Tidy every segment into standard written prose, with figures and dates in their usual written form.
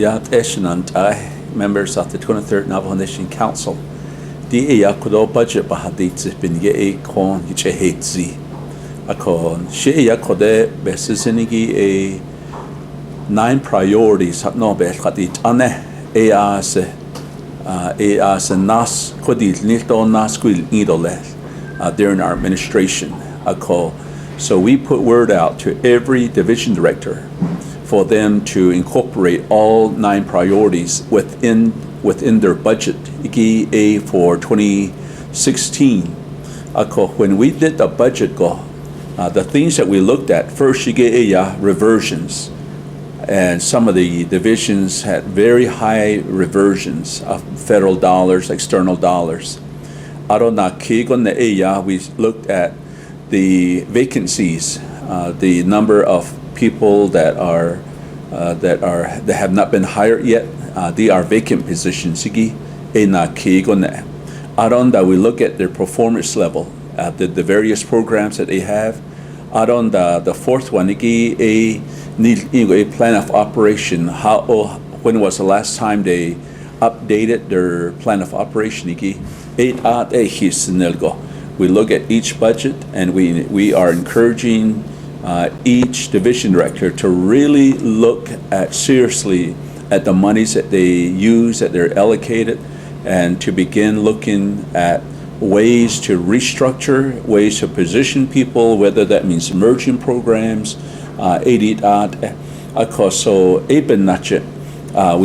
Yat Eshanant, members of the 23rd Navajo Nation Council. The Yakudo budget Bahadits bin Ye Kon Yichehezi. Akon She Yakode Besisinigi a 9 priorities at Nobel Hadit Ane Eas Nas Kodil Nito Nasquil Idole during our administration. So we put word out to every division director for them to incorporate all 9 priorities within their budget for 2016. When we did the budget the things that we looked at, first reversions, and some of the divisions had very high reversions of federal dollars, external dollars. We looked at the vacancies, the number of people that have not been hired yet. They are vacant positions. We look at their performance level, the various programs that they have. The fourth one, a plan of operation. When was the last time they updated their plan of operation? We look at each budget, and we are encouraging each division director to really look at seriously at the monies that they use, that they're allocated, and to begin looking at ways to restructure, ways to position people, whether that means merging programs. We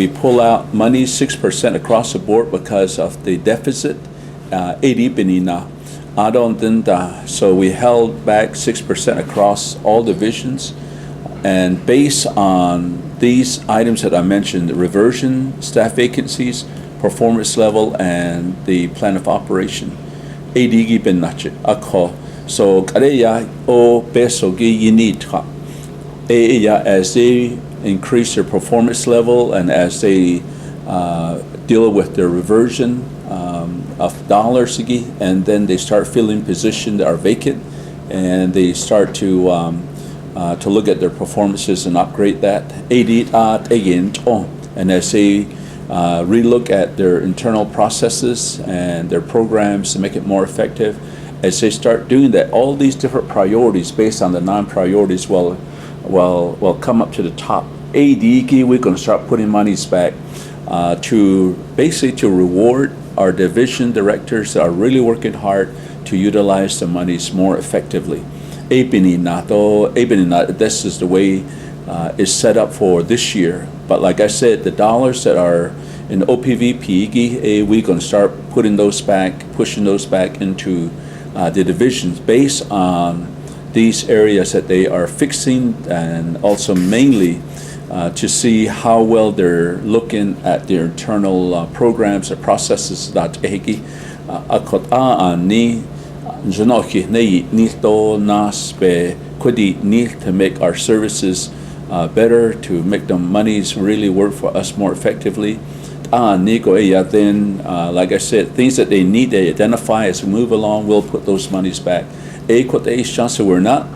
pull out money 6% across the board because of the deficit. So we held back 6% across all divisions, and based on these items that I mentioned, the reversion, staff vacancies, performance level, and the plan of operation. So as they increase their performance level and as they deal with their reversion of dollars, and then they start filling positions that are vacant, and they start to look at their performances and upgrade that. And as they relook at their internal processes and their programs to make it more effective, as they start doing that, all these different priorities based on the 9 priorities will come up to the top. We're going to start putting monies back to reward our division directors that are really working hard to utilize the monies more effectively. This is the way it's set up for this year. But like I said, the dollars that are in OPVP, we're going to start pushing those back into the divisions based on these areas that they are fixing, and also mainly to see how well they're looking at their internal programs or processes. To make our services better, to make the monies really work for us more effectively. Then, like I said, things that they need to identify as we move along, we'll put those monies back. So we're not,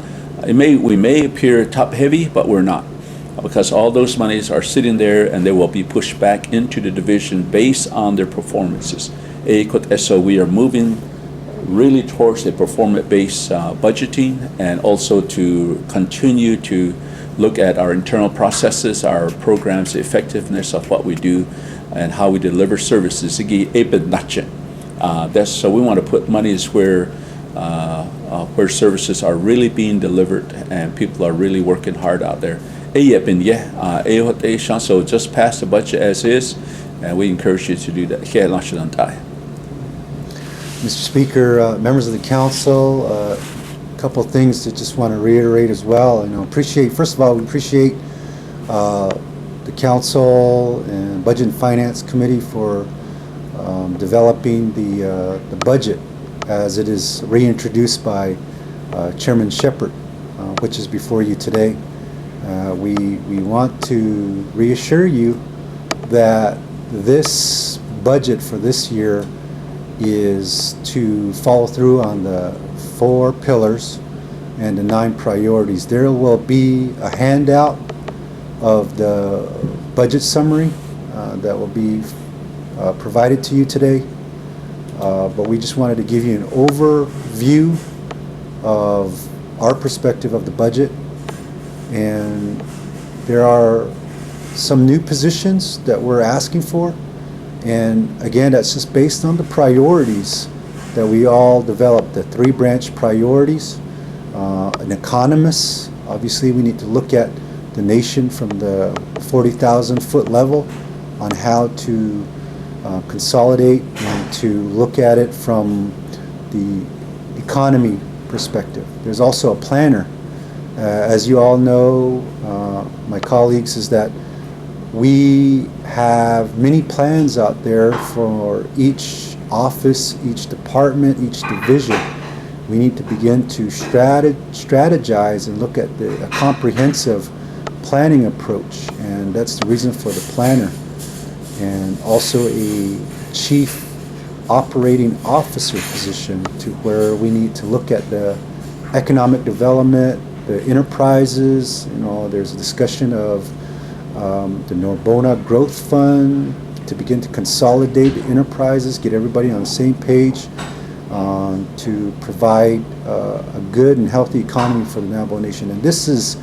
we may appear top heavy, but we're not, because all those monies are sitting there and they will be pushed back into the division based on their performances. So we are moving really towards a performance-based budgeting, and also to continue to look at our internal processes, our programs, the effectiveness of what we do, and how we deliver services. So we want to put monies where services are really being delivered and people are really working hard out there. So just pass the budget as is, and we encourage you to do that. Mr. Speaker, members of the council, a couple of things that just want to reiterate as well. First of all, we appreciate the council and Budget and Finance Committee for developing the budget as it is reintroduced by Chairman Shepherd, which is before you today. We want to reassure you that this budget for this year is to follow through on the 4 pillars and the 9 priorities. There will be a handout of the budget summary that will be provided to you today. But we just wanted to give you an overview of our perspective of the budget. And there are some new positions that we're asking for. And again, that's just based on the priorities that we all developed, the 3 branch priorities. An economist, obviously we need to look at the nation from the 40,000 foot level on how to consolidate and to look at it from the economy perspective. There's also a planner. As you all know, my colleagues, is that we have many plans out there for each office, each department, each division. We need to begin to strategize and look at a comprehensive planning approach, and that's the reason for the planner. And also a chief operating officer position, to where we need to look at the economic development, the enterprises. There's a discussion of the Norbona Growth Fund to begin to consolidate the enterprises, get everybody on the same page, to provide a good and healthy economy for the Navajo Nation. And this is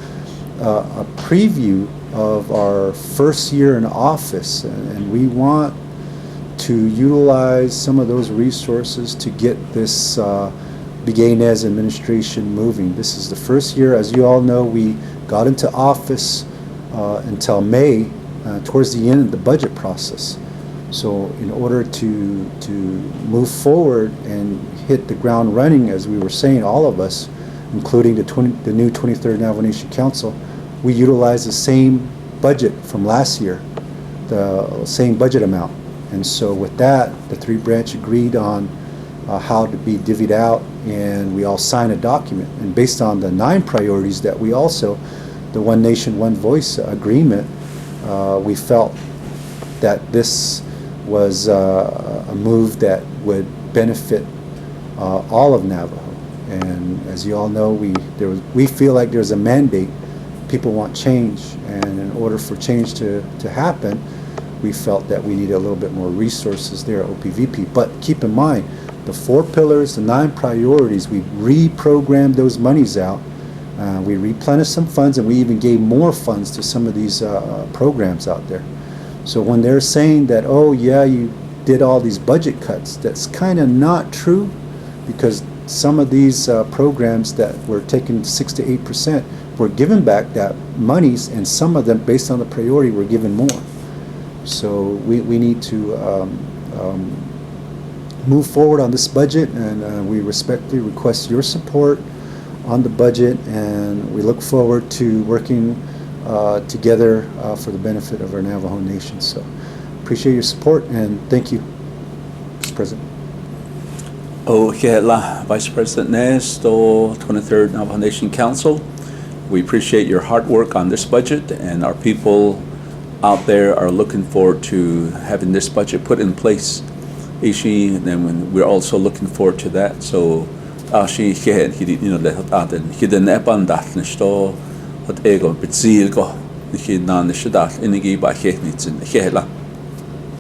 a preview of our first year in office, and we want to utilize some of those resources to get this Begaye-Nez administration moving. This is the first year. As you all know, we got into office until May, towards the end of the budget process. So in order to move forward and hit the ground running, as we were saying, all of us, including the new 23rd Navajo Nation Council, we utilize the same budget from last year, the same budget amount. And so with that, the 3 branch agreed on how to be divvied out, and we all signed a document. And based on the 9 priorities that we also, the One Nation, One Voice agreement, we felt that this was a move that would benefit all of Navajo. And as you all know, we feel like there's a mandate. People want change, and in order for change to happen, we felt that we needed a little bit more resources there at OPVP. But keep in mind, the 4 pillars, the 9 priorities, we reprogrammed those monies out. We replenished some funds, and we even gave more funds to some of these programs out there. So when they're saying that, oh yeah, you did all these budget cuts, that's kind of not true, because some of these programs that were taking 6 to 8% were given back that monies, and some of them, based on the priority, were given more. So we need to move forward on this budget, and we respectfully request your support on the budget, and we look forward to working together for the benefit of our Navajo Nation. So appreciate your support, and thank you, Mr. President. Vice President Nez, the 23rd Navajo Nation Council. We appreciate your hard work on this budget, and our people out there are looking forward to having this budget put in place. And we're also looking forward to that. So,